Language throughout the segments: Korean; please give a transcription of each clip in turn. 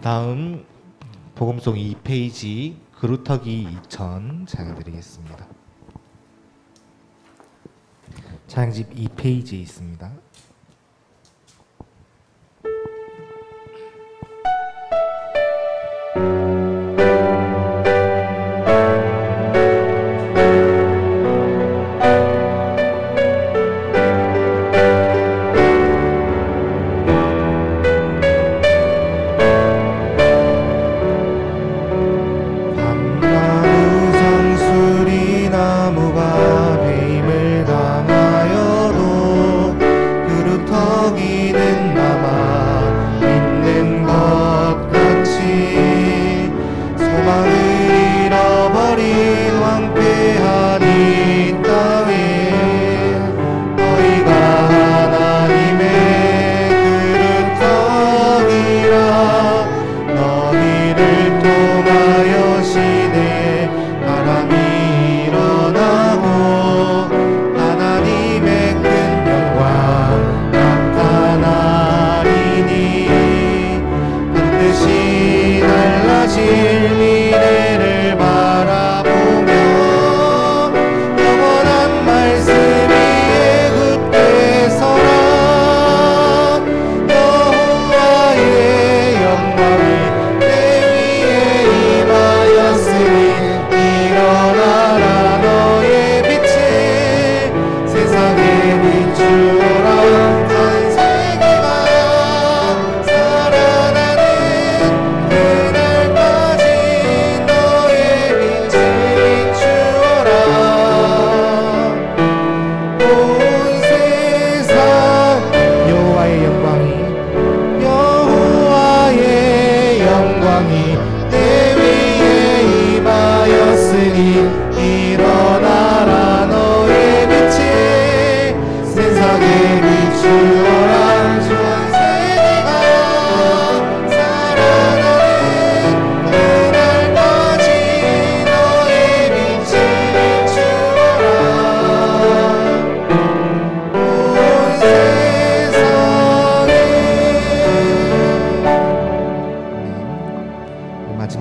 다음 복음송 2페이지 그루터기 2000 찬양드리겠습니다. 찬양집 2페이지에 있습니다.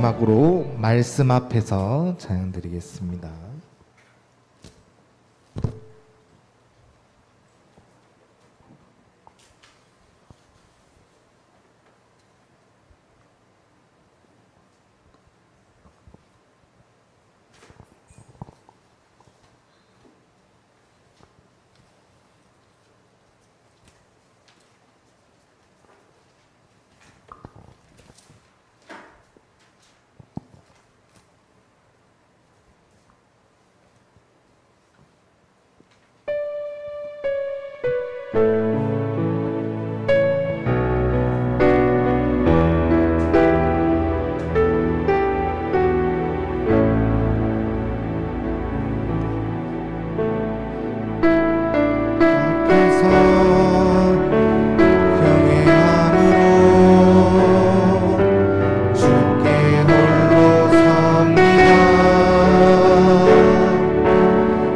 마지막으로 말씀 앞에서 찬양드리겠습니다.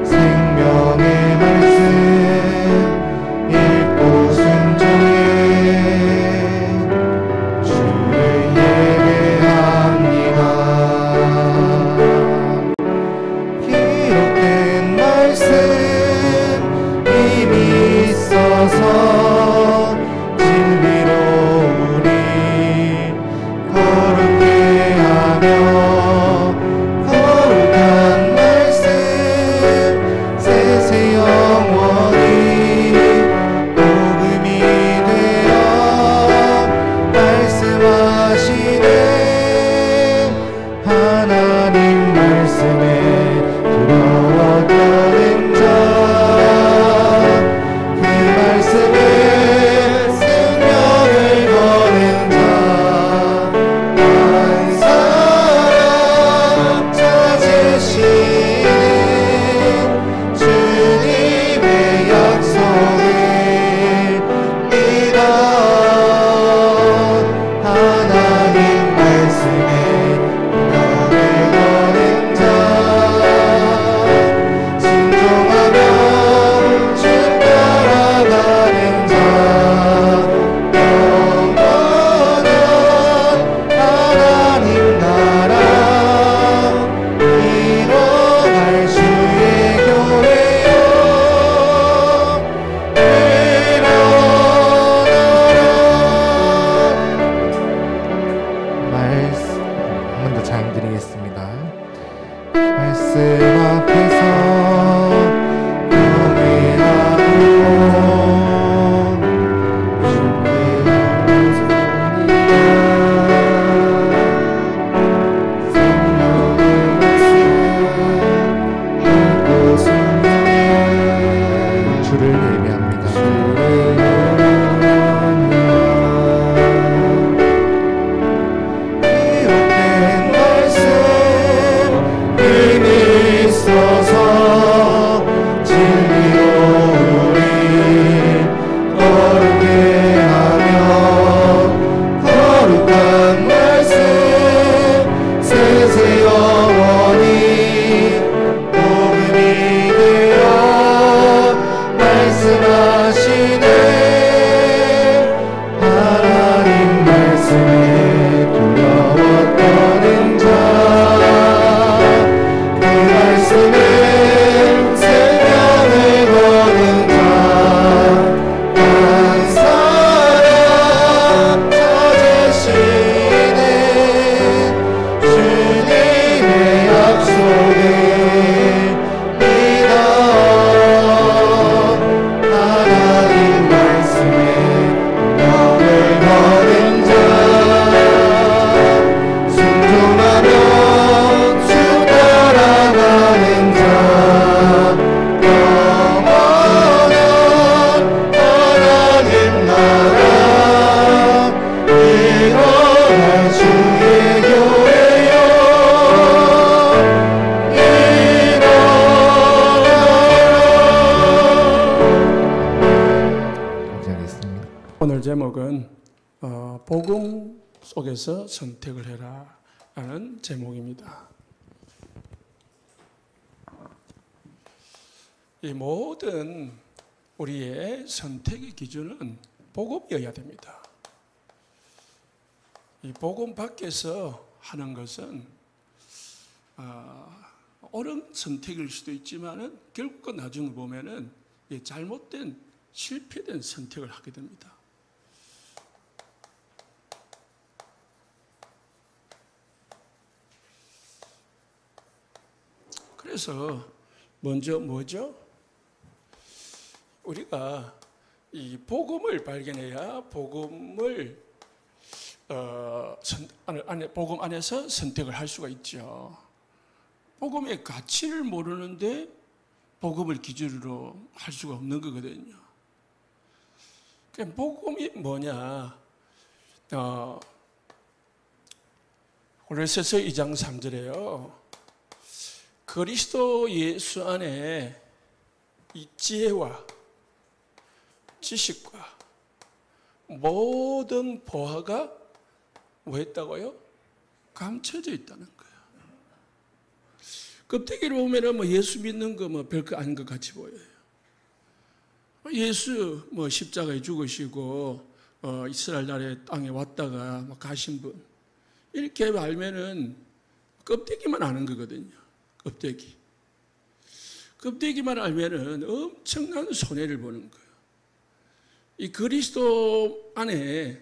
생명의 말씀 오늘 제목은 복음 속에서 선택을 해라 라는 제목입니다. 이 모든 우리의 선택의 기준은 복음이어야 됩니다. 이 복음 밖에서 하는 것은 옳은 선택일 수도 있지만은 결국 나중에 보면은 잘못된 실패된 선택을 하게 됩니다. 그래서 먼저 뭐죠? 우리가 이 복음을 발견해야 복음 안에서 선택을 할 수가 있죠. 복음의 가치를 모르는데 복음을 기준으로 할 수가 없는 거거든요. 복음이 뭐냐? 고린도서 2장 3절에요. 그리스도 예수 안에 이 지혜와 지식과 모든 보화가 뭐 했다고요? 감춰져 있다는 거예요. 껍데기를 보면은 예수 믿는 거 별거 아닌 것 같이 보여요. 예수 십자가에 죽으시고 이스라엘 나라의 땅에 왔다가 가신 분 이렇게 알면은 껍데기만 아는 거거든요. 껍데기만 알면은 엄청난 손해를 보는 거예요. 이 그리스도 안에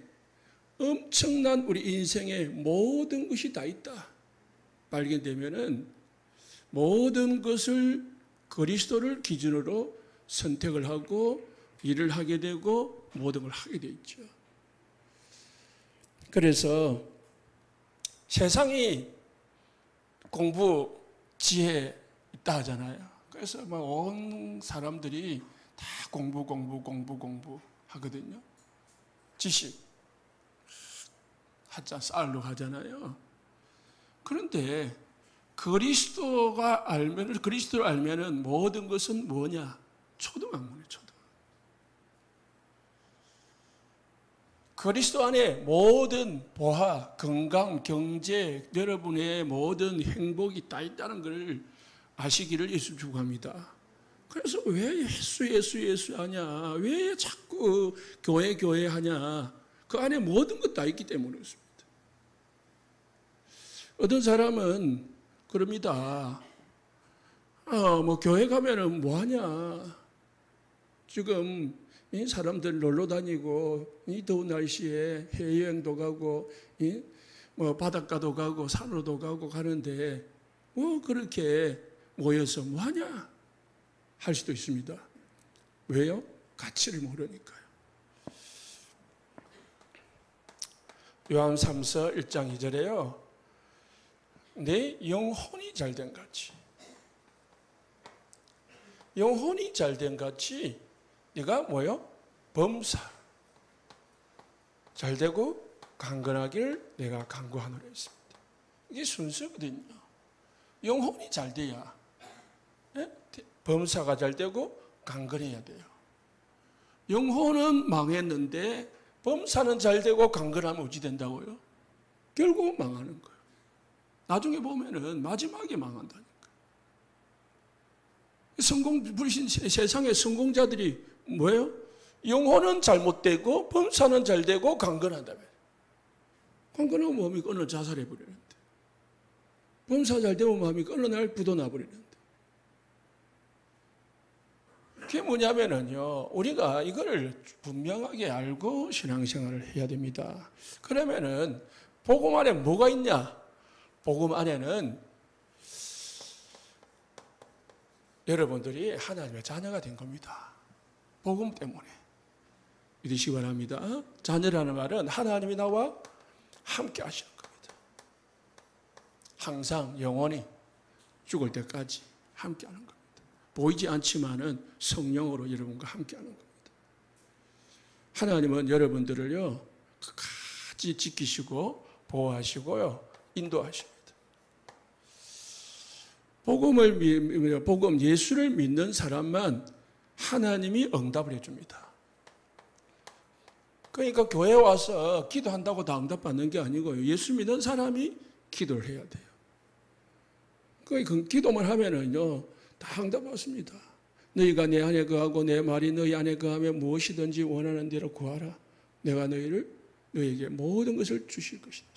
엄청난 우리 인생의 모든 것이 다 있다 발견되면은 모든 것을 그리스도를 기준으로 선택을 하고 일을 하게 되고 모든 걸 하게 돼 있죠. 그래서 세상이 공부 지혜 있다 하잖아요. 그래서 온 사람들이 다 공부 하거든요. 지식 하자 쌀로 하잖아요. 그런데 그리스도를 알면은 모든 것은 뭐냐? 초등학문이에요. 그리스도 안에 모든 보화, 건강, 경제, 여러분의 모든 행복이 다 있다는 것을 아시기를 예수 축복합니다. 그래서 왜 예수 하냐? 왜 자꾸 교회 하냐? 그 안에 모든 것 다 있기 때문에 그렇습니다. 어떤 사람은 그럽니다. 교회 가면은 뭐 하냐? 지금 이 사람들 놀러 다니고 이 더운 날씨에 해외여행도 가고 바닷가도 가고 산으로도 가고 가는데 그렇게 모여서 뭐 하냐 할 수도 있습니다. 왜요? 가치를 모르니까요. 요한 3서 1장 2절에요. 내 영혼이 잘된 같이 영혼이 잘된 같이 네가 뭐요? 범사 잘되고 강건하기를 내가 간구하노라 했습니다. 이게 순서거든요. 영혼이 잘돼야 범사가 잘되고 강건해야 돼요. 영혼은 망했는데 범사는 잘되고 강건하면 어찌 된다고요? 결국은 망하는 거예요. 나중에 보면은 마지막에 망한다니까. 세상의 성공자들이 뭐예요? 영혼은 잘못되고 범사는 잘되고 강건하다며. 강건하면 몸이 어느 자살해버리는데. 범사 잘되면 마음이 어느 날 부도나버리는데. 그게 뭐냐면은요, 우리가 이거를 분명하게 알고 신앙생활을 해야 됩니다. 그러면은 복음 안에 뭐가 있냐? 복음 안에는 여러분들이 하나님의 자녀가 된 겁니다. 복음 때문에. 믿으시기 바랍니다. 자녀라는 말은 하나님이 나와 함께 하시는 겁니다. 항상 영원히 죽을 때까지 함께 하는 겁니다. 보이지 않지만은 성령으로 여러분과 함께 하는 겁니다. 하나님은 여러분들을요, 끝까지 지키시고 보호하시고요, 인도하십니다. 복음 예수를 믿는 사람만 하나님이 응답을 해줍니다. 그러니까 교회 와서 기도한다고 다 응답받는 게 아니고요. 예수 믿는 사람이 기도를 해야 돼요. 그 기도만 하면은요, 다 응답받습니다. 너희가 내 안에 거하고 내 말이 너희 안에 거하면 무엇이든지 원하는 대로 구하라. 내가 너희에게 모든 것을 주실 것이다.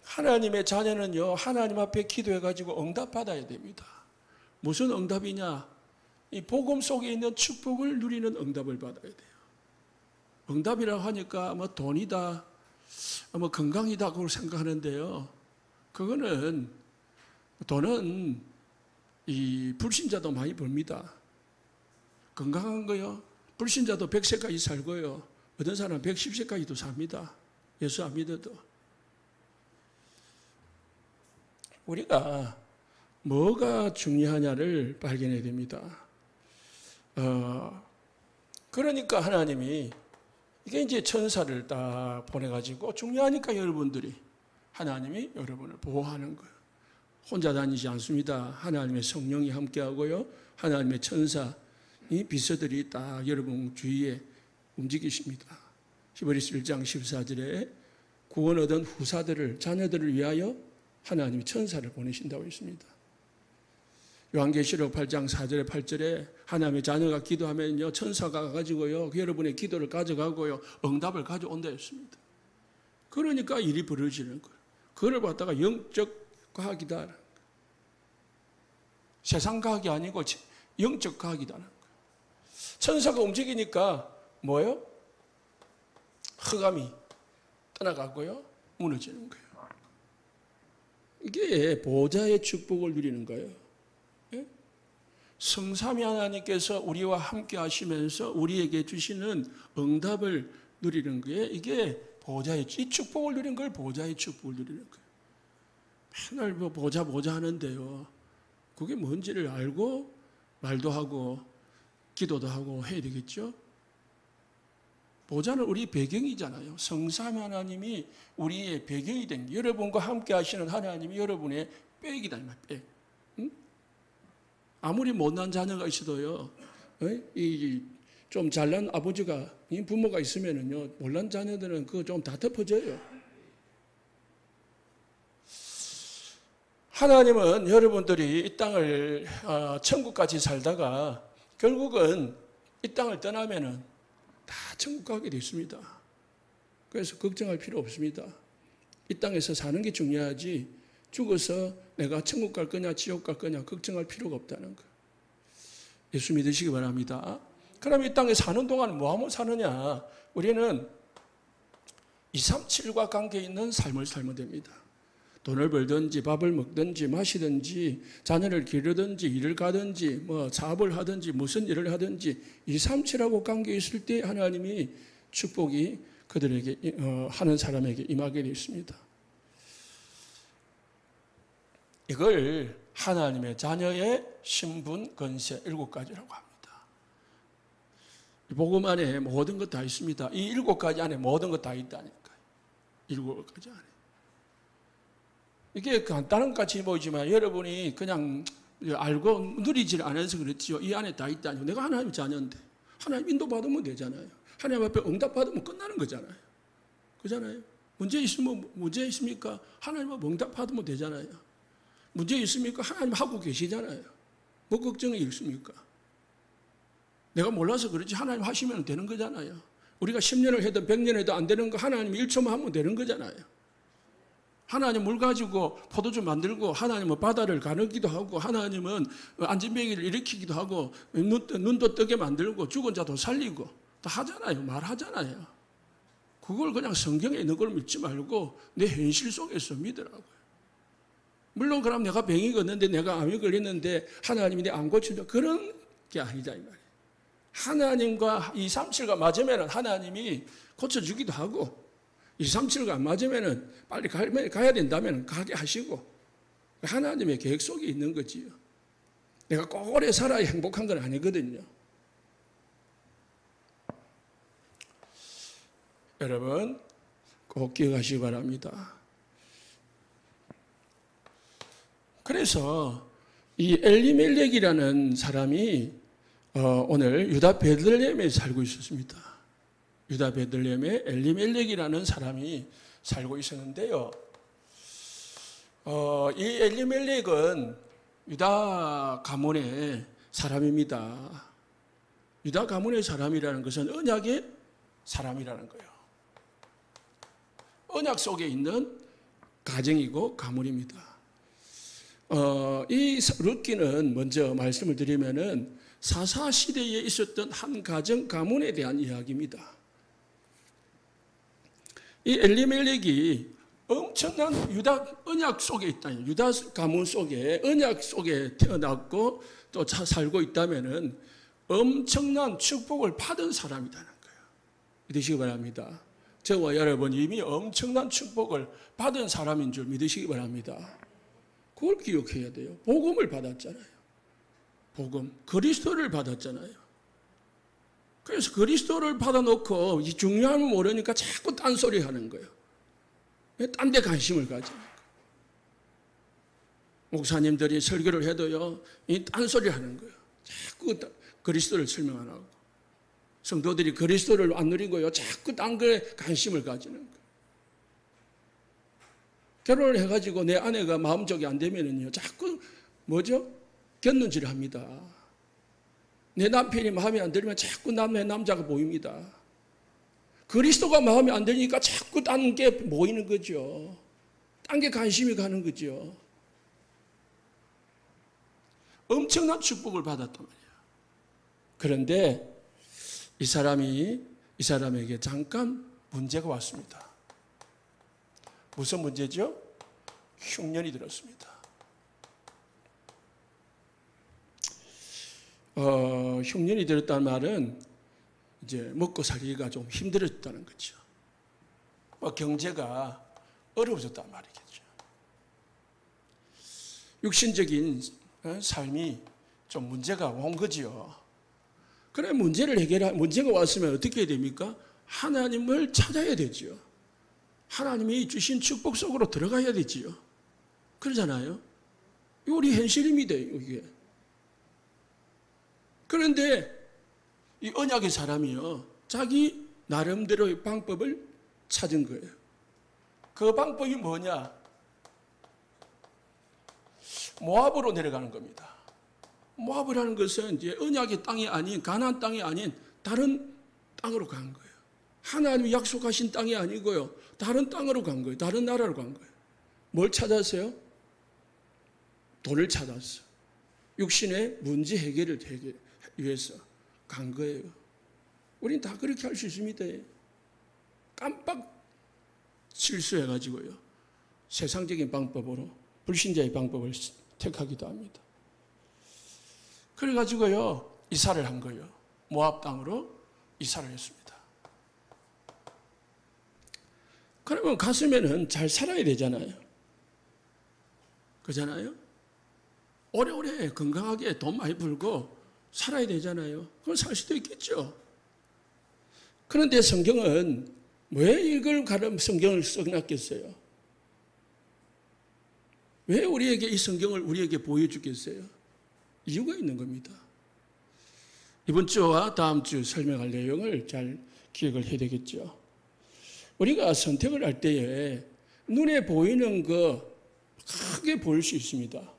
하나님의 자녀는요, 하나님 앞에 기도해가지고 응답받아야 됩니다. 무슨 응답이냐? 이 복음 속에 있는 축복을 누리는 응답을 받아야 돼요. 응답이라고 하니까 뭐 돈이다, 뭐 건강이다, 그걸 생각하는데요. 돈은 이 불신자도 많이 벌니다. 건강한 거요. 불신자도 100세까지 살고요. 어떤 사람은 110세까지도 삽니다. 예수 안 믿어도. 우리가 뭐가 중요하냐를 발견해야 됩니다. 그러니까 하나님이 이게 이제 천사를 딱 보내가지고 중요하니까 하나님이 여러분을 보호하는 거예요. 혼자 다니지 않습니다. 하나님의 성령이 함께하고요. 하나님의 천사, 이 비서들이 딱 여러분 주위에 움직이십니다. 히브리서 1장 14절에 구원 얻은 자녀들을 위하여 하나님이 천사를 보내신다고 했습니다. 요한계시록 8장 4절에 8절에 하나님의 자녀가 기도하면요, 천사가 가가지고요, 여러분의 기도를 가져가고요, 응답을 가져온다 했습니다. 그러니까 일이 벌어지는 거예요. 그걸 갖다가 영적 과학이다. 세상 과학이 아니고 영적 과학이다는 거예요. 천사가 움직이니까 뭐예요? 흑암이 떠나가고요, 무너지는 거예요. 이게 보좌의 축복을 누리는 거예요. 성삼위 하나님께서 우리와 함께 하시면서 우리에게 주시는 응답을 누리는 거예요. 이게 이 축복을 누리는 걸 보좌의 축복을 누리는 거예요. 맨날 뭐 보좌 하는데요. 그게 뭔지를 알고 말도 하고 기도도 하고 해야 되겠죠. 보좌는 우리 배경이잖아요. 성삼위 하나님이 우리의 배경이 된 게, 여러분과 함께 하시는 하나님이 여러분의 백이다, 이 말, 백. 응? 아무리 못난 자녀가 있어도요, 좀 잘난 아버지가, 부모가 있으면은요, 못난 자녀들은 그거 좀 다 덮어져요. 하나님은 여러분들이 이 땅을 천국까지 살다가 결국은 이 땅을 떠나면은 다 천국 가게 됐습니다. 그래서 걱정할 필요 없습니다. 이 땅에서 사는 게 중요하지, 죽어서 내가 천국 갈 거냐 지옥 갈 거냐 걱정할 필요가 없다는 거예요. 예수 믿으시기 바랍니다. 그럼 이 땅에 사는 동안 뭐하면 사느냐? 우리는 237과 관계 있는 삶을 살면 됩니다. 돈을 벌든지 밥을 먹든지 마시든지 자녀를 기르든지 일을 가든지 뭐 사업을 하든지 무슨 일을 하든지 237하고 관계 있을 때 하나님이 축복이 그들에게 하는 사람에게 임하게 되어 있습니다. 이걸 하나님의 자녀의 신분, 권세 7가지라고 합니다. 이 복음 안에 모든 것 다 있습니다. 이 7가지 안에 모든 것 다 있다니까요. 7가지 안에. 이게 간단한 것 같이 보이지만 여러분이 그냥 알고 누리질 않아서 그렇지요. 이 안에 다 있다니까. 내가 하나님 자녀인데 하나님 인도받으면 되잖아요. 하나님 앞에 응답받으면 끝나는 거잖아요. 그잖아요. 문제 있으면 문제 있습니까? 하나님 앞에 응답받으면 되잖아요. 문제 있습니까? 하나님 하고 계시잖아요. 뭐 걱정이 있습니까? 내가 몰라서 그렇지 하나님 하시면 되는 거잖아요. 우리가 10년을 해도 100년 해도 안 되는 거 하나님 1초만 하면 되는 거잖아요. 하나님 물 가지고 포도주 만들고 하나님은 바다를 가르기도 하고 하나님은 안진뱅이를 일으키기도 하고 눈도 뜨게 만들고 죽은 자도 살리고 다 하잖아요. 말하잖아요. 그걸 그냥 성경에 있는 걸 믿지 말고 내 현실 속에서 믿으라고요. 물론 그럼 내가 병이 걷는데 내가 암이 걸렸는데 하나님이 내 안 고친다. 그런 게 아니다 이 말이에요. 하나님과 237가 맞으면 하나님이 고쳐주기도 하고 237가 안 맞으면 빨리 가야 된다면 가게 하시고 하나님의 계획 속에 있는 거지요. 내가 꼭 오래 살아야 행복한 건 아니거든요. 여러분 꼭 기억하시기 바랍니다. 그래서 이 엘리멜렉이라는 사람이 오늘 유다 베들레헴에 살고 있었습니다. 유다 베들레헴에 엘리멜렉이라는 사람이 살고 있었는데요. 이 엘리멜렉은 유다 가문의 사람입니다. 유다 가문의 사람이라는 것은 언약의 사람이라는 거예요. 언약 속에 있는 가정이고 가문입니다. 이 룻기는 먼저 말씀을 드리면은 사사 시대에 있었던 한 가정 가문에 대한 이야기입니다. 이 엘리멜렉이 엄청난 유다 언약 속에 있다. 유다 가문 속에 언약 속에 태어났고 또 살고 있다면은 엄청난 축복을 받은 사람이라는 거예요. 믿으시기 바랍니다. 저와 여러분 이미 엄청난 축복을 받은 사람인 줄 믿으시기 바랍니다. 그걸 기억해야 돼요. 복음을 받았잖아요. 복음, 그리스도를 받았잖아요. 그래서 그리스도를 받아놓고 이 중요함을 모르니까 자꾸 딴소리 하는 거예요. 딴 데 관심을 가지는 거예요. 목사님들이 설교를 해도요, 이 딴소리 하는 거예요. 자꾸 그리스도를 설명 안 하고. 성도들이 그리스도를 안 누리고요, 자꾸 딴 거에 관심을 가지는 거예요. 결혼을 해가지고 내 아내가 마음적이 안 되면은요, 자꾸 뭐죠? 곁눈질을 합니다. 내 남편이 마음에 안 들면 자꾸 내 남자가 보입니다. 그리스도가 마음에 안 들니까 자꾸 딴 게 보이는 거죠. 딴 게 관심이 가는 거죠. 엄청난 축복을 받았단 말이에요. 그런데 이 사람에게 잠깐 문제가 왔습니다. 무슨 문제죠? 흉년이 들었습니다. 흉년이 들었다는 말은 이제 먹고 살기가 좀 힘들었다는 거죠. 경제가 어려워졌단 말이겠죠. 육신적인 삶이 좀 문제가 온 거지요. 그래 문제가 왔으면 어떻게 해야 됩니까? 하나님을 찾아야 되지요. 하나님이 주신 축복 속으로 들어가야 되지요. 그러잖아요. 이거 우리 현실입니다, 이게. 그런데 이 언약의 사람이요, 자기 나름대로의 방법을 찾은 거예요. 그 방법이 뭐냐? 모압으로 내려가는 겁니다. 모압이라는 것은 이제 언약의 땅이 아닌, 가나안 땅이 아닌 다른 땅으로 간 거예요. 하나님이 약속하신 땅이 아니고요, 다른 땅으로 간 거예요. 다른 나라로 간 거예요. 뭘 찾았어요? 돈을 찾았어. 육신의 문제 해결을 위해서 간 거예요. 우린 다 그렇게 할 수 있습니다. 깜빡 실수해가지고요, 세상적인 방법으로 불신자의 방법을 택하기도 합니다. 그래가지고요, 이사를 한 거예요. 모압 땅으로 이사를 했습니다. 그러면 갔으면은 잘 살아야 되잖아요. 그잖아요? 오래오래 건강하게 돈 많이 벌고 살아야 되잖아요. 그럼 살 수도 있겠죠. 그런데 성경은 왜 이걸 성경을 써놨겠어요? 왜 우리에게 이 성경을 우리에게 보여주겠어요? 이유가 있는 겁니다. 이번 주와 다음 주 설명할 내용을 잘 기억을 해야 되겠죠. 우리가 선택을 할 때에 눈에 보이는 거 크게 보일 수 있습니다.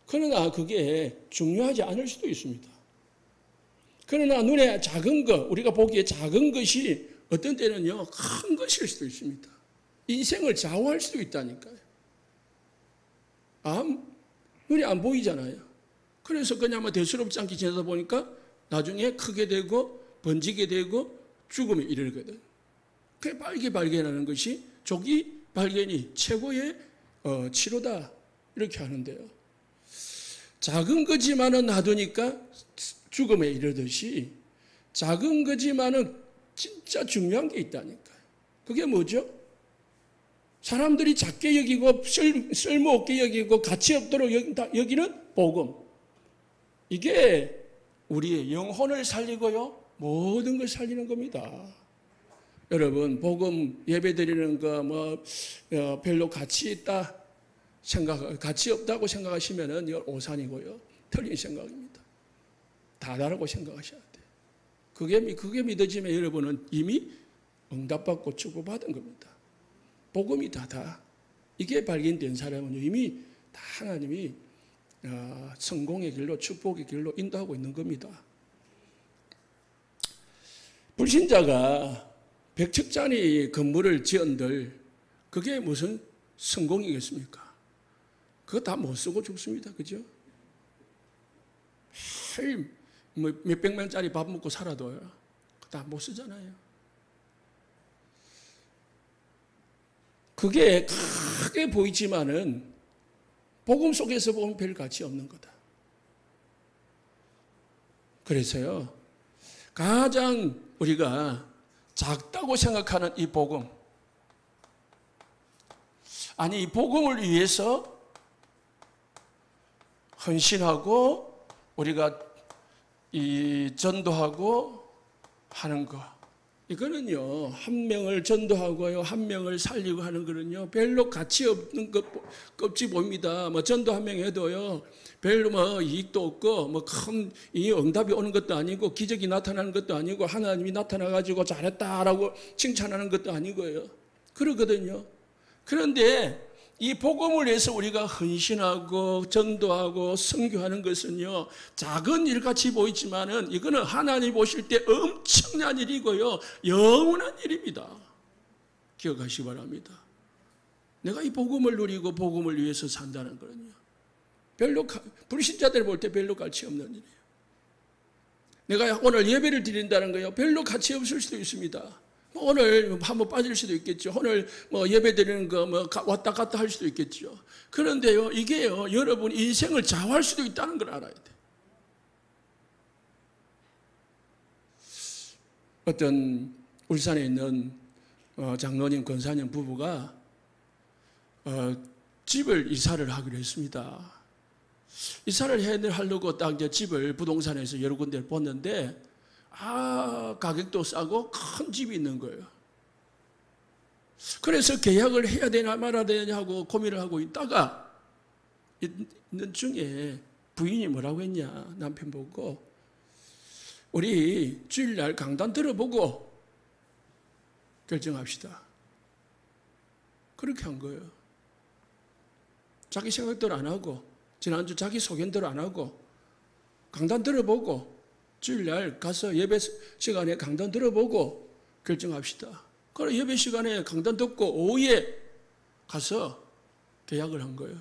그러나 그게 중요하지 않을 수도 있습니다. 그러나 눈에 작은 거, 우리가 보기에 작은 것이 어떤 때는요, 큰 것일 수도 있습니다. 인생을 좌우할 수도 있다니까요. 눈이 안 보이잖아요. 그래서 그냥 대수롭지 않게 지내다 보니까 나중에 크게 되고 번지게 되고 죽음에 이르거든. 그 빨리 발견하는 것이 조기 발견이 최고의 치료다, 이렇게 하는데요. 작은 거지만은 놔두니까 죽음에 이르듯이 작은 거지만은 진짜 중요한 게 있다니까요. 그게 뭐죠? 사람들이 작게 여기고 쓸모없게 여기고 가치 없도록 여기는 복음. 이게 우리의 영혼을 살리고요, 모든 걸 살리는 겁니다. 여러분, 복음 예배드리는 거 별로 가치 있다 가치 없다고 생각하시면은 이건 오산이고요, 틀린 생각입니다. 다 다르고 생각하셔야 돼요. 그게 믿어지면 여러분은 이미 응답받고 축복받은 겁니다. 복음이 다 이게 발견된 사람은 이미 다 하나님이 성공의 길로 축복의 길로 인도하고 있는 겁니다. 불신자가 백척짜리 건물을 지은들 그게 무슨 성공이겠습니까? 그거 다 못 쓰고 죽습니다. 그죠? 뭐 몇백만짜리 밥 먹고 살아도요. 다 못 쓰잖아요. 그게 크게 보이지만은 복음 속에서 보면 별 가치 없는 거다. 그래서요. 가장 우리가 작다고 생각하는 이 복음. 아니, 이 복음을 위해서 헌신하고 우리가 이 전도하고 하는 거. 이거는요, 한 명을 전도하고요, 한 명을 살리고 하는 거는요, 별로 가치 없는 것, 없지 보입니다. 뭐, 전도 한 명 해도요, 별로 뭐, 이익도 없고, 뭐, 큰, 이 응답이 오는 것도 아니고, 기적이 나타나는 것도 아니고, 하나님이 나타나가지고 잘했다라고 칭찬하는 것도 아니고요. 그러거든요. 그런데, 이 복음을 위해서 우리가 헌신하고 전도하고 선교하는 것은요, 작은 일같이 보이지만은 이거는 하나님 보실 때 엄청난 일이고요, 영원한 일입니다. 기억하시기 바랍니다. 내가 이 복음을 누리고 복음을 위해서 산다는 거는요, 별로 불신자들 볼 때 별로 가치 없는 일이에요. 내가 오늘 예배를 드린다는 거요, 별로 가치 없을 수도 있습니다. 오늘 한번 빠질 수도 있겠죠. 오늘 뭐 예배 드리는 거 뭐 왔다 갔다 할 수도 있겠죠. 그런데요, 이게요, 여러분 인생을 좌우할 수도 있다는 걸 알아야 돼. 어떤 울산에 있는 장로님, 권사님 부부가 집을 이사를 하기로 했습니다. 이사를 하려고 딱 이제 집을 부동산에서 여러 군데를 봤는데, 가격도 싸고 큰 집이 있는 거예요. 그래서 계약을 해야 되나 말아야 되냐 하고 고민을 하고 있다가 있는 중에 부인이 뭐라고 했냐, 남편 보고, 우리 주일날 강단 들어보고 결정합시다. 그렇게 한 거예요. 자기 생각대로 안 하고, 지난주 자기 소견대로 안 하고, 강단 들어보고, 주일날 가서 예배 시간에 강단 들어보고 결정합시다. 그래, 예배 시간에 강단 듣고 오후에 가서 계약을 한 거예요.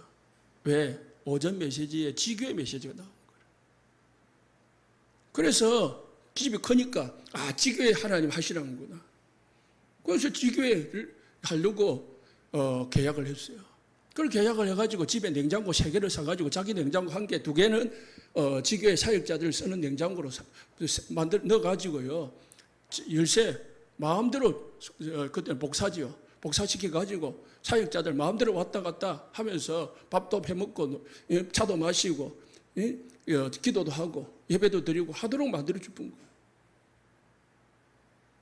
왜? 오전 메시지에 지교의 메시지가 나온 거예요. 그래서 집이 크니까 지교회 하나님 하시라는구나. 그래서 지교회를 하려고 계약을 했어요. 그걸 계약을 해가지고 집에 냉장고 3개를 사가지고 자기 냉장고 1개, 2개는 지교회 사역자들 쓰는 냉장고로 넣어가지고요. 열쇠 마음대로, 그때 복사지요. 복사시켜가지고 사역자들 마음대로 왔다 갔다 하면서 밥도 해먹고 차도 마시고 기도도 하고 예배도 드리고 하도록 만들어줄 거예요.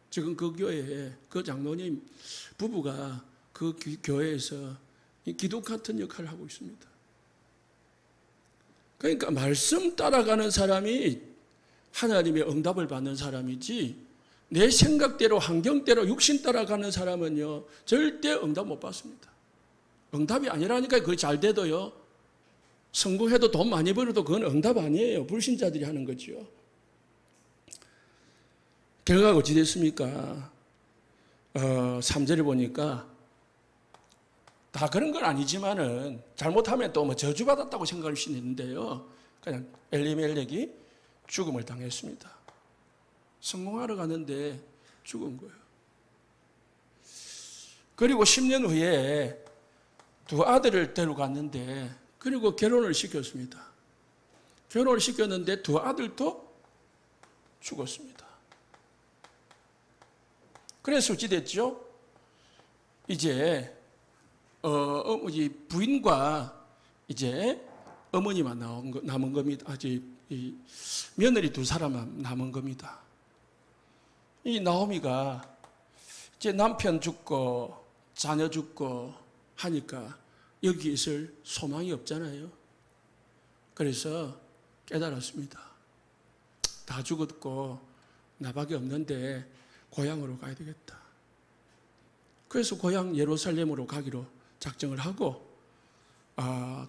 지금 그 교회에 그 장로님 부부가 그 교회에서 기독 같은 역할을 하고 있습니다. 그러니까 말씀 따라가는 사람이 하나님의 응답을 받는 사람이지, 내 생각대로 환경대로 육신 따라가는 사람은요 절대 응답 못 받습니다. 응답이 아니라니까. 그게 잘 돼도요, 성공해도 돈 많이 벌어도 그건 응답 아니에요. 불신자들이 하는 거죠. 결과가 어찌 됐습니까? 3절에 보니까 다 그런 건 아니지만은 잘못하면 또 뭐 저주받았다고 생각할 수 있는데요, 그냥 엘리멜렉이 죽음을 당했습니다. 성공하러 가는데 죽은 거예요. 그리고 10년 후에 2 아들을 데려갔는데, 그리고 결혼을 시켰습니다. 결혼을 시켰는데 2 아들도 죽었습니다. 그래서 어찌 됐죠? 이제 부인과 이제 어머니만 남은 겁니다. 아직 며느리 2 사람만 남은 겁니다. 이 나오미가 이제 남편 죽고 자녀 죽고 하니까 여기 있을 소망이 없잖아요. 그래서 깨달았습니다. 다 죽었고 나밖에 없는데 고향으로 가야 되겠다. 그래서 고향 예루살렘으로 가기로 작정을 하고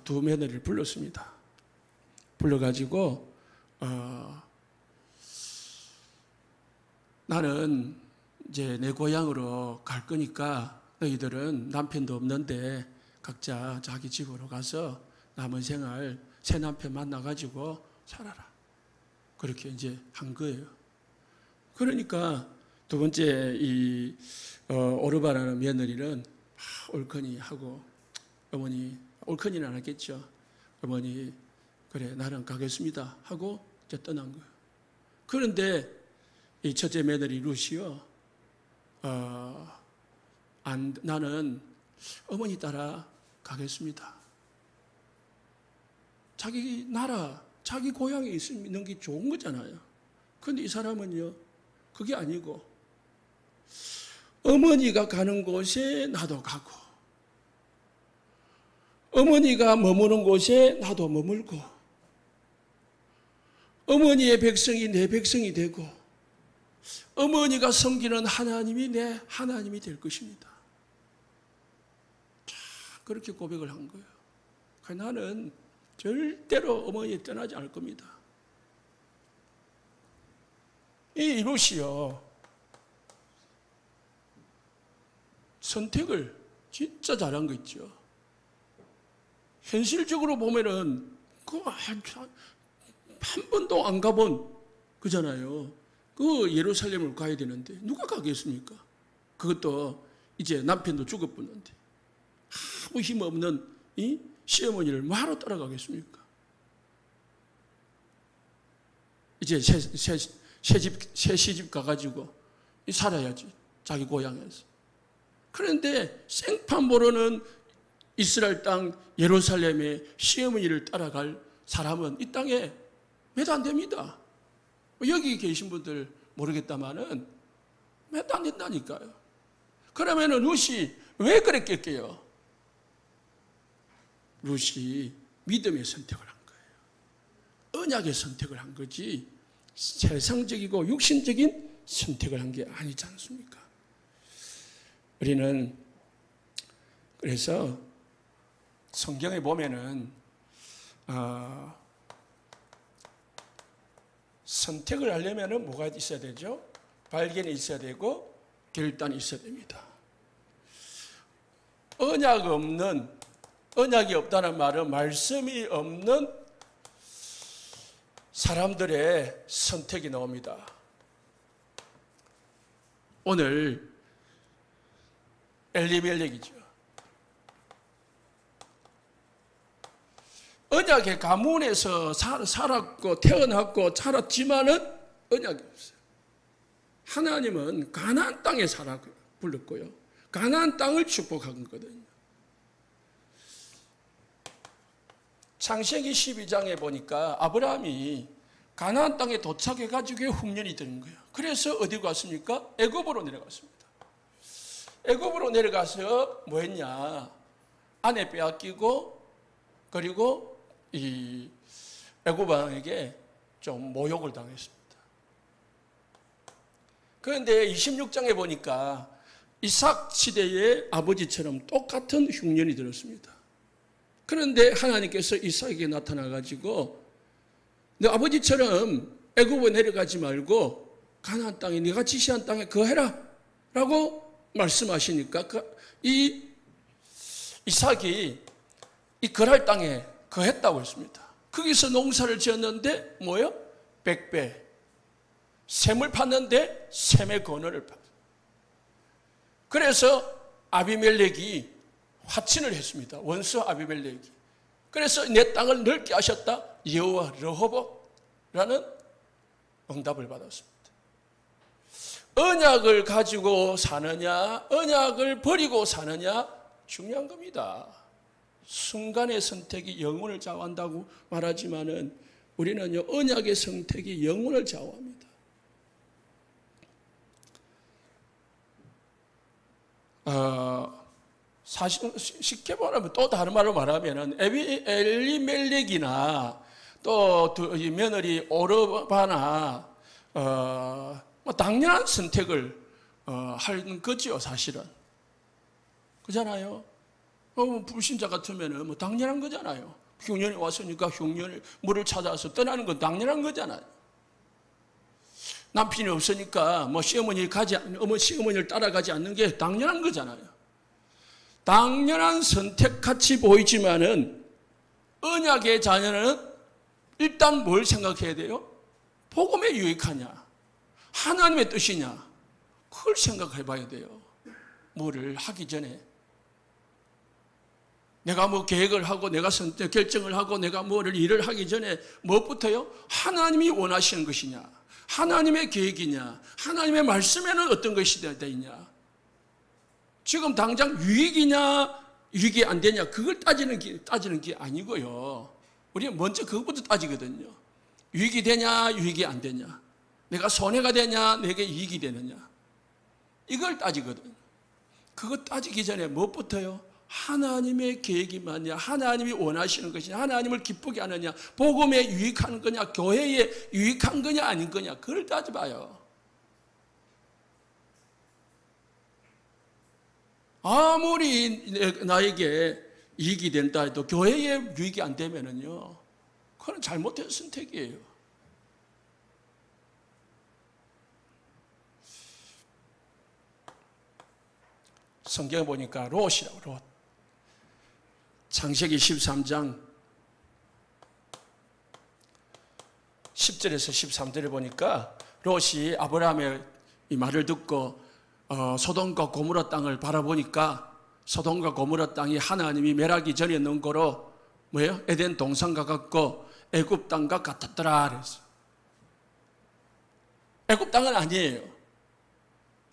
두 며느리를 불렀습니다. 불러가지고 나는 이제 내 고향으로 갈 거니까 너희들은 남편도 없는데 각자 자기 집으로 가서 남은 생활 새 남편 만나가지고 살아라. 그렇게 이제 한 거예요. 그러니까 두 번째 이 오르바라는 며느리는 옳거니 하고 어머니 옳거니는 안 하겠죠. 어머니 그래 나는 가겠습니다 하고 이제 떠난 거예요. 그런데 이 첫째 며느리 루시요 나는 어머니 따라 가겠습니다. 자기 나라 자기 고향에 있는 게 좋은 거잖아요. 그런데 이 사람은요 그게 아니고 어머니가 가는 곳에 나도 가고 어머니가 머무는 곳에 나도 머물고 어머니의 백성이 내 백성이 되고 어머니가 섬기는 하나님이 내 하나님이 될 것입니다. 그렇게 고백을 한 거예요. 나는 절대로 어머니 떠나지 않을 겁니다. 이 루시요 선택을 진짜 잘한 거 있죠. 현실적으로 보면은 한 번도 안 가본 그잖아요. 그 예루살렘을 가야 되는데 누가 가겠습니까? 그것도 이제 남편도 죽어버렸는데 아무 힘없는 이 시어머니를 뭐하러 따라가겠습니까? 이제 새 시집 가가지고 살아야지 자기 고향에서. 그런데 생판 모르는 이스라엘 땅 예루살렘의 시어머니를 따라갈 사람은 이 땅에 몇 안 됩니다. 여기 계신 분들 모르겠다마는 몇 안 된다니까요. 그러면은 루시 왜 그랬겠게요? 루시 믿음의 선택을 한 거예요. 언약의 선택을 한 거지 세상적이고 육신적인 선택을 한 게 아니지 않습니까? 우리는 그래서 성경에 보면은 선택을 하려면 뭐가 있어야 되죠? 발견이 있어야 되고 결단이 있어야 됩니다. 언약이 없다는 말은 말씀이 없는 사람들의 선택이 나옵니다. 오늘 엘리멜렉이죠. 언약의 가문에서 살았고 태어났고 자랐지만은 언약이 없어요. 하나님은 가나안 땅에 살아 불렀고요. 가나안 땅을 축복한 거거든요. 창세기 12장에 보니까 아브라함이 가나안 땅에 도착해가지고 흉년이 드는 거예요. 그래서 어디 갔습니까? 애굽으로 내려갔습니다. 애굽으로 내려가서 뭐 했냐? 아내 빼앗기고 그리고 이 애굽 왕에게 좀 모욕을 당했습니다. 그런데 26장에 보니까 이삭 시대의 아버지처럼 똑같은 흉년이 들었습니다. 그런데 하나님께서 이삭에게 나타나가지고 너 아버지처럼 애굽에 내려가지 말고 가나안 땅에 네가 지시한 땅에 거해라 라고 말씀하시니까 이 이삭이 이 거할 땅에 거했다고 했습니다. 거기서 농사를 지었는데 뭐요? 100배. 샘을 팠는데 샘의 권한을 팠어요. 그래서 아비멜렉이 화친을 했습니다. 원수 아비멜렉이. 그래서 내 땅을 넓게 하셨다. 여호와 르호보라는 응답을 받았습니다. 언약을 가지고 사느냐, 언약을 버리고 사느냐 중요한 겁니다. 순간의 선택이 영혼을 좌우한다고 말하지만은 우리는요 언약의 선택이 영혼을 좌우합니다. 사실 쉽게 말하면 또 다른 말로 말하면은 엘리멜렉이나 또 이 며느리 오르바나 뭐 당연한 선택을 하는 거죠, 사실은. 그잖아요. 불신자 같으면은 뭐 당연한 거잖아요. 흉년이 왔으니까 흉년 물을 찾아서 떠나는 건 당연한 거잖아요. 남편이 없으니까 뭐 시어머니를 따라가지 않는 게 당연한 거잖아요. 당연한 선택 같이 보이지만은 언약의 자녀는 일단 뭘 생각해야 돼요? 복음에 유익하냐, 하나님의 뜻이냐, 그걸 생각해 봐야 돼요. 뭐를 하기 전에. 내가 뭐 계획을 하고 내가 선택 결정을 하고 내가 뭐를 일을 하기 전에 무엇부터요? 하나님이 원하시는 것이냐, 하나님의 계획이냐, 하나님의 말씀에는 어떤 것이 되어 있냐. 지금 당장 유익이냐 유익이 안 되냐 그걸 따지는 게 아니고요. 우리는 먼저 그것부터 따지거든요. 유익이 되냐 유익이 안 되냐, 내가 손해가 되냐 내게 이익이 되느냐, 이걸 따지거든. 그거 따지기 전에 무엇부터요? 하나님의 계획이 맞냐, 하나님이 원하시는 것이냐, 하나님을 기쁘게 하느냐, 복음에 유익하는 거냐, 교회에 유익한 거냐 아닌 거냐, 그걸 따져봐요. 아무리 나에게 이익이 된다 해도 교회에 유익이 안 되면은요, 그건 잘못된 선택이에요. 성경에 보니까 롯이라고, 롯. 창세기 13장 10절에서 13절에 보니까 롯이 아브라함의 이 말을 듣고 소돔과 고모라 땅을 바라보니까 소돔과 고모라 땅이 하나님이 멸하기 전에 넣은 거로 뭐예요? 에덴 동산과 같고 애굽 땅과 같았더라 그랬어요. 애굽 땅은 아니에요.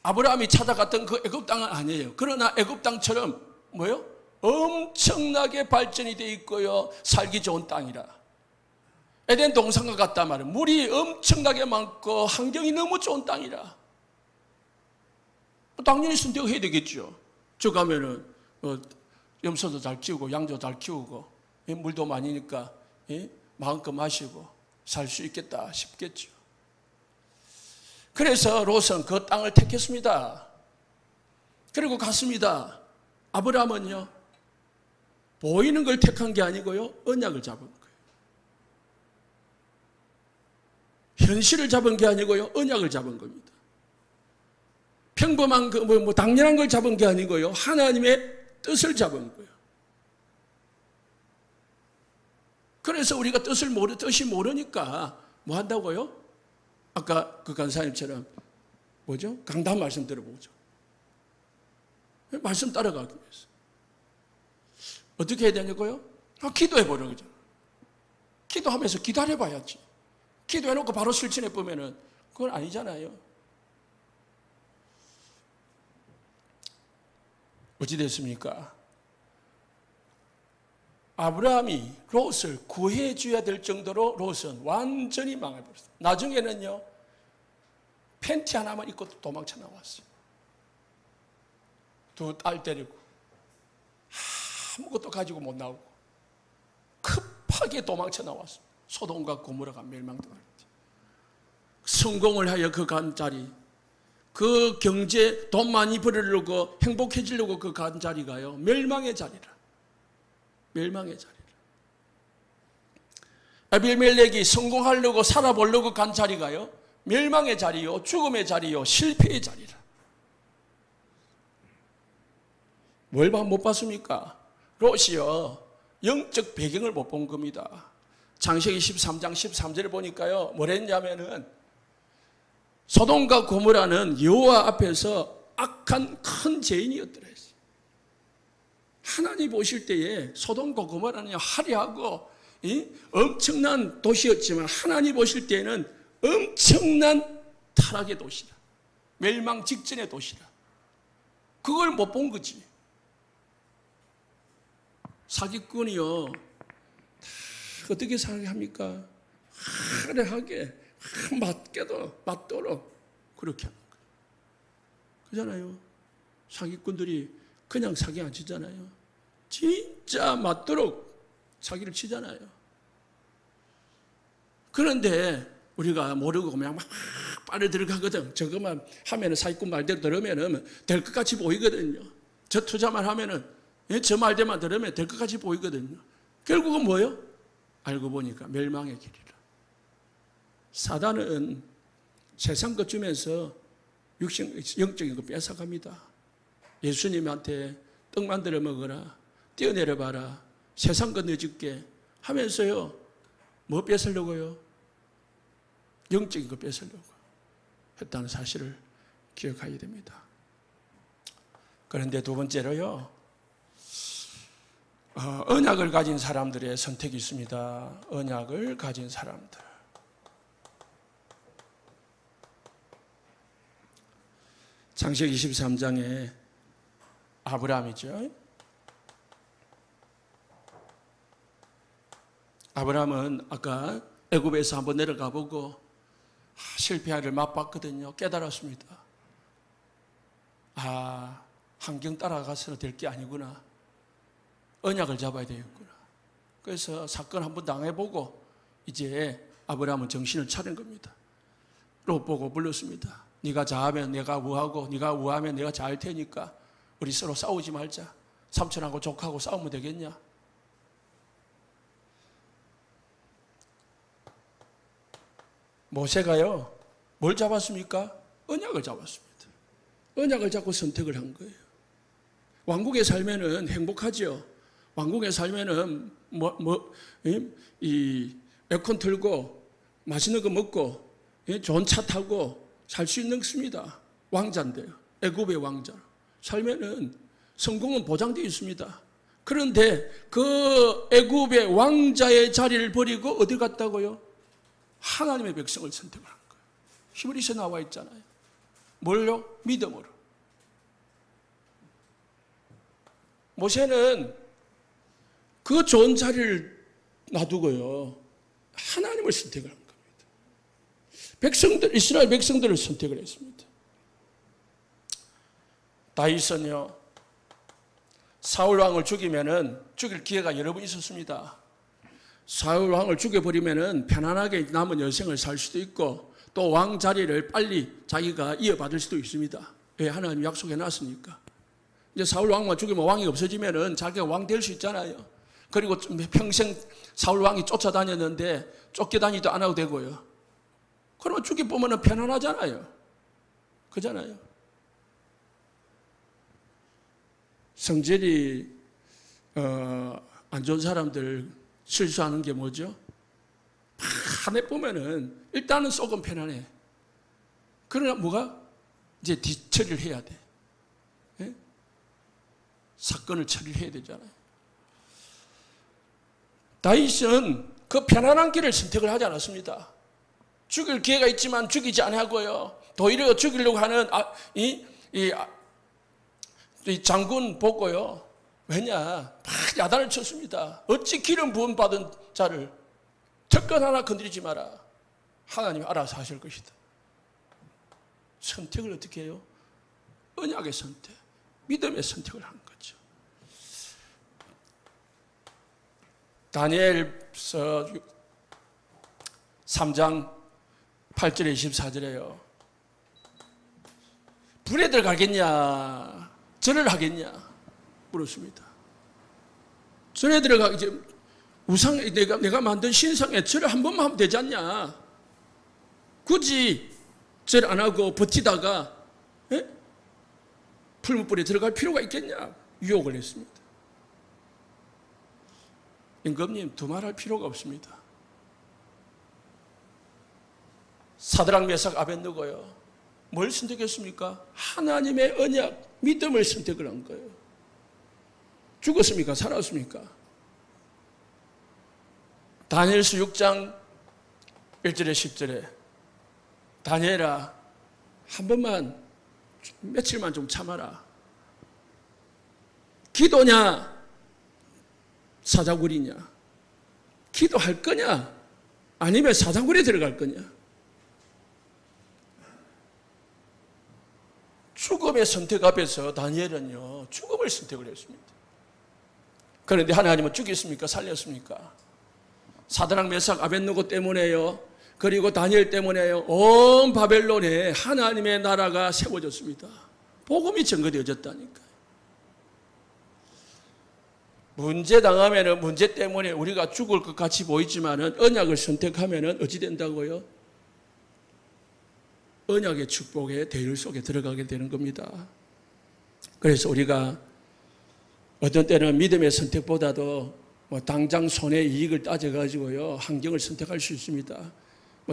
아브라함이 찾아갔던 그 애굽 땅은 아니에요. 그러나 애굽 땅처럼 뭐예요? 엄청나게 발전이 되어 있고요, 살기 좋은 땅이라. 에덴 동산과 같단 말이에요. 물이 엄청나게 많고 환경이 너무 좋은 땅이라. 당연히 선택해야 되겠죠. 저 가면은 염소도 잘 키우고 양도 잘 키우고 물도 많으니까 마음껏 마시고 살 수 있겠다 싶겠죠. 그래서 롯은 그 땅을 택했습니다. 그리고 갔습니다. 아브라함은요, 보이는 걸 택한 게 아니고요, 언약을 잡은 거예요. 현실을 잡은 게 아니고요, 언약을 잡은 겁니다. 평범한 당연한 걸 잡은 게 아니고요, 하나님의 뜻을 잡은 거예요. 그래서 우리가 뜻이 모르니까 뭐 한다고요? 아까 그 간사님처럼 뭐죠? 강단 말씀 들어보죠. 말씀 따라가기 위해서 어떻게 해야 되냐고요? 기도해 보는 거죠. 기도하면서 기다려 봐야지. 기도해놓고 바로 실천해 보면은 그건 아니잖아요. 어찌 됐습니까? 아브라함이 롯을 구해줘야 될 정도로 롯은 완전히 망해버렸어요. 나중에는요, 팬티 하나만 입고 도망쳐 나왔어요. 두 딸 데리고 아무것도 가지고 못 나오고 급하게 도망쳐 나왔어요. 소돔과 고모라가 멸망당할 때. 성공을 하여 그 간 자리, 그 경제, 돈 많이 벌으려고 행복해지려고 그 간 자리가요, 멸망의 자리라. 멸망의 자리라. 아비멜렉이 성공하려고 살아보려고 간 자리가요, 멸망의 자리요, 죽음의 자리요, 실패의 자리라. 뭘 못 봤습니까? 롯이요, 영적 배경을 못 본 겁니다. 창세기 13장 13절을 보니까요, 뭐랬냐면은 소돔과 고모라는 여호와 앞에서 악한 큰 죄인이었더라 했어요. 하나님 보실 때에 소돔과 고모라는 화려하고 엄청난 도시였지만 하나님 보실 때에는 엄청난 타락의 도시다. 멸망 직전의 도시다. 그걸 못 본 거지. 사기꾼이요, 어떻게 사기합니까? 화려하게 맞도록 그렇게 하는 거예요. 그잖아요. 사기꾼들이 그냥 사기 안 치잖아요. 진짜 맞도록 사기를 치잖아요. 그런데 우리가 모르고 그냥 막 빨리 들어가거든. 저것만 하면은 사기꾼 말대로 들으면은 될 것 같이 보이거든요. 저 투자만 하면은, 저 말대만 들으면 될 것 같이 보이거든요. 결국은 뭐예요? 알고 보니까 멸망의 길이라. 사단은 세상 것 주면서 영적인 거 뺏어갑니다. 예수님한테 떡 만들어 먹어라, 뛰어내려 봐라, 세상 것 내줄게 하면서요, 뭐 뺏으려고요? 영적인 거 뺏으려고 했다는 사실을 기억해야 됩니다. 그런데 두 번째로요, 언약을 가진 사람들의 선택이 있습니다. 언약을 가진 사람들. 창세기 23장에 아브라함이죠. 아브라함은 아까 애굽에서 한번 내려가 보고 실패하기를 맛봤거든요. 깨달았습니다. 환경 따라가서는 될 게 아니구나. 언약을 잡아야 되겠구나. 그래서 사건 한번 당해보고 이제 아브라함은 정신을 차린 겁니다. 롯 보고 불렀습니다. 네가 자하면 내가 우하고 네가 우하면 내가 자할 테니까 우리 서로 싸우지 말자. 삼촌하고 족하고 싸우면 되겠냐? 모세가요, 뭘 잡았습니까? 언약을 잡았습니다. 언약을 잡고 선택을 한 거예요. 왕국에 살면은 행복하죠. 왕국에 살면은 이 에어컨 틀고 맛있는 거 먹고 좋은 차 타고 살 수 있는 것입니다. 왕자인데요. 애굽의 왕자. 살면은 성공은 보장되어 있습니다. 그런데 그 애굽의 왕자의 자리를 버리고 어디 갔다고요? 하나님의 백성을 선택을 한 거예요. 히브리서에 나와 있잖아요. 뭘요? 믿음으로. 모세는 그 좋은 자리를 놔두고요, 하나님을 선택을 한 겁니다. 이스라엘 백성들을 선택을 했습니다. 다윗은요, 사울 왕을 죽이면은 죽일 기회가 여러 번 있었습니다. 사울 왕을 죽여버리면은 편안하게 남은 여생을 살 수도 있고 또 왕 자리를 빨리 자기가 이어받을 수도 있습니다. 왜? 하나님 약속해 놨으니까. 이제 사울 왕만 죽이면 왕이 없어지면은 자기가 왕 될 수 있잖아요. 그리고 평생 사울 왕이 쫓아다녔는데 쫓겨다니도 안 하고 되고요. 그러면 죽여보면은 편안하잖아요. 그잖아요. 성질이 안 좋은 사람들 실수하는 게 뭐죠? 한 해 보면은 일단은 조금 편안해. 그러나 뭐가? 이제 뒤처리를 해야 돼. 예? 사건을 처리를 해야 되잖아요. 다윗은 그 편안한 길을 선택을 하지 않았습니다. 죽일 기회가 있지만 죽이지 아니하고요. 도리어 죽이려고 하는 이 장군 보고요. 왜냐? 막 야단을 쳤습니다. 어찌 기름 부음 받은 자를 특권 하나 건드리지 마라. 하나님이 알아서 하실 것이다. 선택을 어떻게 해요? 언약의 선택, 믿음의 선택을 한 거죠. 다니엘서 3장 8절에 24절에요. 불에 들어가겠냐? 절을 하겠냐? 물었습니다. 절에 들어가, 이제 우상, 내가 만든 신상에 절을 한 번만 하면 되지 않냐? 굳이 절 안 하고 버티다가 풀무불에 들어갈 필요가 있겠냐? 유혹을 했습니다. 임금님, 두말할 필요가 없습니다. 사드락 메삭 아벳느고요. 뭘 선택했습니까? 하나님의 언약, 믿음을 선택을 한 거예요. 죽었습니까? 살았습니까? 다니엘서 6장 1절에 10절에 다니엘아, 한 번만, 며칠만 좀 참아라. 기도냐? 사자굴이냐? 기도할 거냐? 아니면 사자굴에 들어갈 거냐? 죽음의 선택 앞에서 다니엘은요, 죽음을 선택을 했습니다. 그런데 하나님은 죽였습니까? 살렸습니까? 사드락 메삭 아벳느고 때문에요, 그리고 다니엘 때문에 온 바벨론에 하나님의 나라가 세워졌습니다. 복음이 증거되어졌다니까요. 문제 당하면은 문제 때문에 우리가 죽을 것 같이 보이지만은 언약을 선택하면은 어찌 된다고요? 언약의 축복의 대열 속에 들어가게 되는 겁니다. 그래서 우리가 어떤 때는 믿음의 선택보다도 당장 손의 이익을 따져가지고요, 환경을 선택할 수 있습니다.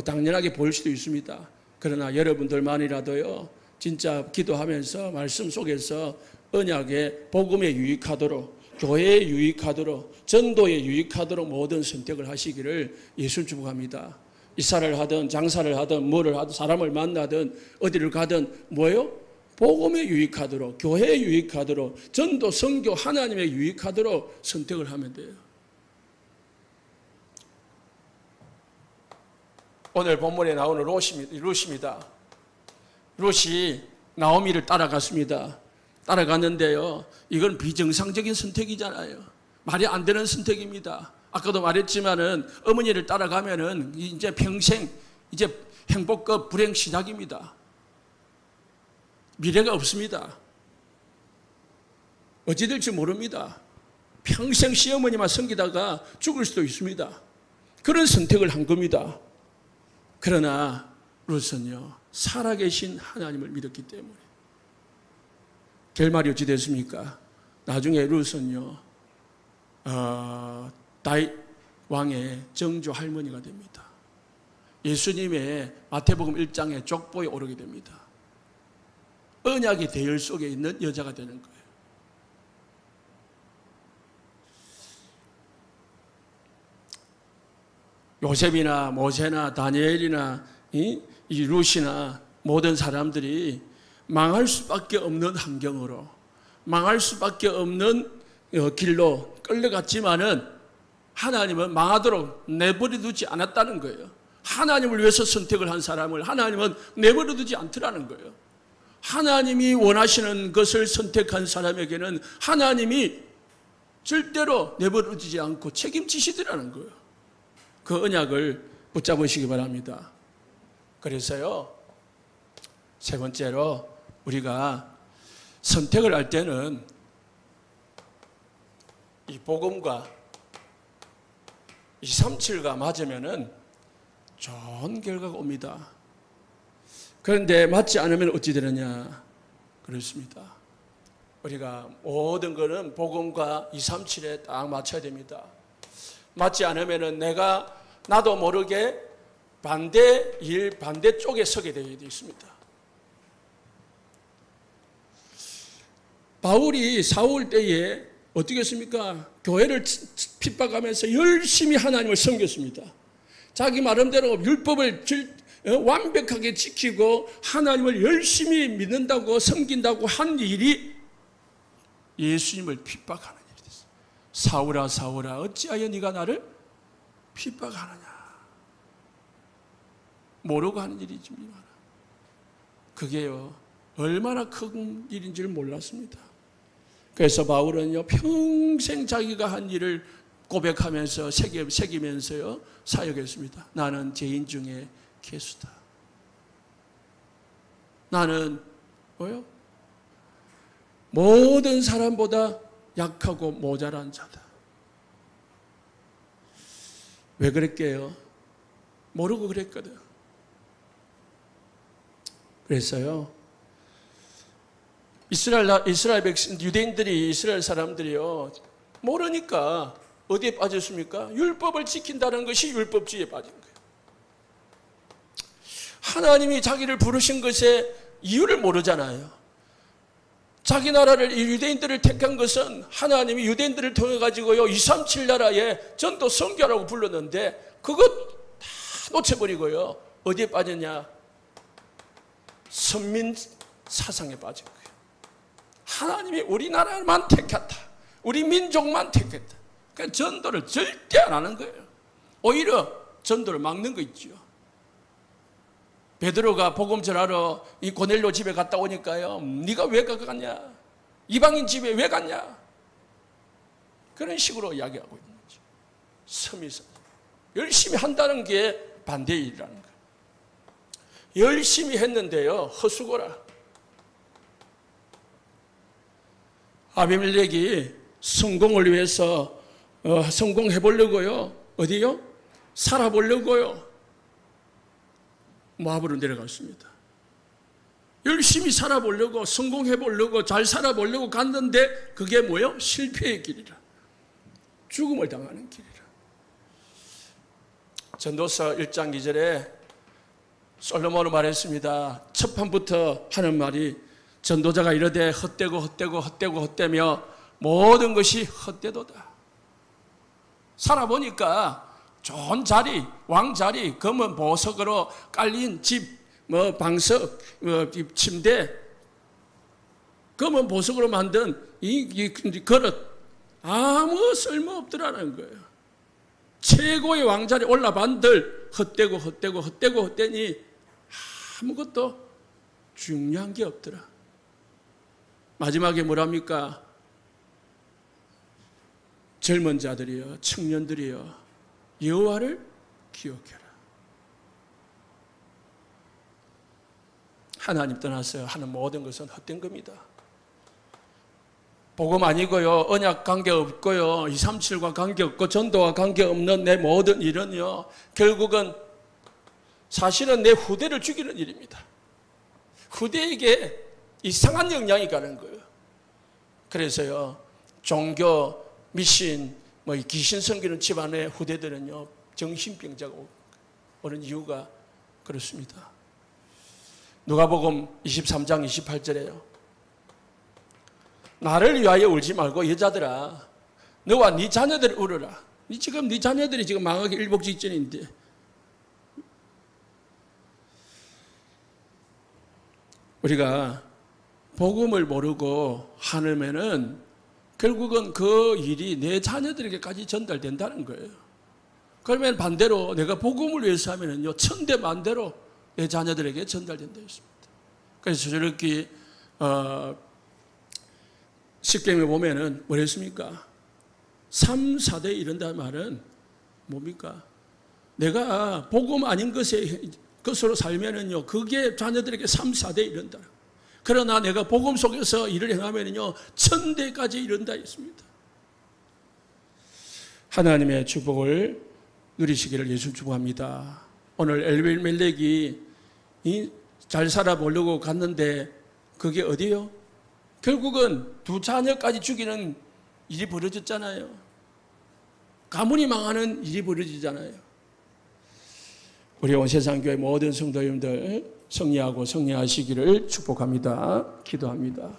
당연하게 보일 수도 있습니다. 그러나 여러분들만이라도요, 진짜 기도하면서 말씀 속에서 언약의 복음에 유익하도록, 교회에 유익하도록, 전도에 유익하도록 모든 선택을 하시기를 예수 축복합니다. 이사를 하든 장사를 하든 뭐를 하든 사람을 만나든 어디를 가든 뭐예요? 복음에 유익하도록, 교회에 유익하도록, 전도, 선교, 하나님에 유익하도록 선택을 하면 돼요. 오늘 본문에 나오는 룻입니다. 룻이 나오미를 따라갔습니다. 따라갔는데요, 이건 비정상적인 선택이잖아요. 말이 안 되는 선택입니다. 아까도 말했지만은 어머니를 따라가면은 이제 평생 이제 행복과 불행 시작입니다. 미래가 없습니다. 어찌 될지 모릅니다. 평생 시어머니만 섬기다가 죽을 수도 있습니다. 그런 선택을 한 겁니다. 그러나 룻은요, 살아계신 하나님을 믿었기 때문에 결말이 어찌 됐습니까? 나중에 룻은요, 다윗 왕의 정조 할머니가 됩니다. 예수님의 마태복음 1장의 족보에 오르게 됩니다. 언약의 대열 속에 있는 여자가 되는 거예요. 요셉이나 모세나 다니엘이나 이 룻이나 모든 사람들이 망할 수밖에 없는 환경으로, 망할 수밖에 없는 길로 끌려갔지만은 하나님은 망하도록 내버려 두지 않았다는 거예요. 하나님을 위해서 선택을 한 사람을 하나님은 내버려 두지 않더라는 거예요. 하나님이 원하시는 것을 선택한 사람에게는 하나님이 절대로 내버려 두지 않고 책임지시더라는 거예요. 그 언약을 붙잡으시기 바랍니다. 그래서요, 세 번째로 우리가 선택을 할 때는 이 복음과 237가 맞으면은 좋은 결과가 옵니다. 그런데 맞지 않으면 어찌 되느냐? 그렇습니다. 우리가 모든 것은 복음과 237에 딱 맞춰야 됩니다. 맞지 않으면은 나도 모르게 반대쪽에 서게 되어 있습니다. 바울이 사울 때에 어떻게 했습니까? 교회를 핍박하면서 열심히 하나님을 섬겼습니다. 자기 나름대로 율법을 완벽하게 지키고 하나님을 열심히 믿는다고 섬긴다고 한 일이 예수님을 핍박하는 일이 됐어요. 사울아 사울아 어찌하여 네가 나를 핍박하느냐. 모르고 하는 일이지만 그게요 얼마나 큰 일인 줄 몰랐습니다. 그래서 바울은요 평생 자기가 한 일을 고백하면서 새기면서요 사역했습니다. 나는 죄인 중에 괴수다. 나는 모든 사람보다 약하고 모자란 자다. 왜 그랬게요? 모르고 그랬거든. 그래서요 이스라엘 백성, 유대인들이, 이스라엘 사람들이요 모르니까 어디에 빠졌습니까? 율법을 지킨다는 것이 율법주의에 빠진 거예요. 하나님이 자기를 부르신 것의 이유를 모르잖아요. 자기 나라를, 유대인들을 택한 것은 하나님이 유대인들을 통해 가지고요 237 나라에 전도 선교라고 불렀는데 그것 다 놓쳐버리고요 어디에 빠졌냐? 선민 사상에 빠진 거예요. 하나님이 우리나라만 택했다. 우리 민족만 택했다. 그러니까 전도를 절대 안 하는 거예요. 오히려 전도를 막는 거 있죠. 베드로가 복음 전하러 이 고넬료 집에 갔다 오니까요. 네가 왜 갔냐? 이방인 집에 왜 갔냐? 그런 식으로 이야기하고 있는 거죠. 섬이서 열심히 한다는 게 반대의 일이라는 거예요. 열심히 했는데요, 헛수고라. 아비멜렉이 성공을 위해서 성공해 보려고요. 어디요? 살아보려고요. 모압으로 내려갔습니다. 열심히 살아보려고, 성공해 보려고, 잘 살아보려고 갔는데 그게 뭐요? 실패의 길이라. 죽음을 당하는 길이라. 전도서 1장 2절에 솔로몬은 말했습니다. 첫 판부터 하는 말이 전도자가 이르되 헛되고 헛되고 헛되고 헛되며 모든 것이 헛되도다. 살아보니까 좋은 자리, 왕자리, 검은 보석으로 깔린 집, 방석, 침대, 검은 보석으로 만든 이 그릇, 아무 쓸모 없더라는 거예요. 최고의 왕자리 올라반들 헛되고 헛되고 헛되고 헛되니 아무것도 중요한 게 없더라. 마지막에 뭐랍니까? 젊은 자들이여, 청년들이여, 여호와를 기억해라. 하나님 떠나서 하는 모든 것은 헛된 겁니다. 복음 아니고요, 언약 관계없고요, 237과 관계없고 전도와 관계없는 내 모든 일은요, 결국은 사실은 내 후대를 죽이는 일입니다. 후대에게 이상한 영향이 가는 거예요. 그래서요, 종교, 미신, 귀신 섬기는 집안의 후대들은요, 정신병자가 오는 이유가 그렇습니다. 누가복음 23장 28절에요. 나를 위하여 울지 말고 여자들아, 너와 네 자녀들을 울어라. 지금 네 자녀들이 지금 망하기 일복 직전인데, 우리가 복음을 모르고 하면은 결국은 그 일이 내 자녀들에게까지 전달된다는 거예요. 그러면 반대로 내가 복음을 위해서 하면은요, 천대만대로 내 자녀들에게 전달된다 했습니다. 그래서 저렇게 십계명에 보면은 뭐랬습니까? 3, 4대에 이른다는 말은 뭡니까? 내가 복음 아닌 것으로 살면은요, 그게 자녀들에게 3, 4대에 이른다. 그러나 내가 복음 속에서 일을 행하면은요, 1000대까지 이른다 했습니다. 하나님의 축복을 누리시기를 예수 축복합니다. 오늘 엘멜렉이 잘 살아보려고 갔는데 그게 어디요? 결국은 2 자녀까지 죽이는 일이 벌어졌잖아요. 가문이 망하는 일이 벌어지잖아요. 우리 온 세상교회 모든 성도님들 승리하고 승리하시기를 축복합니다. 기도합니다.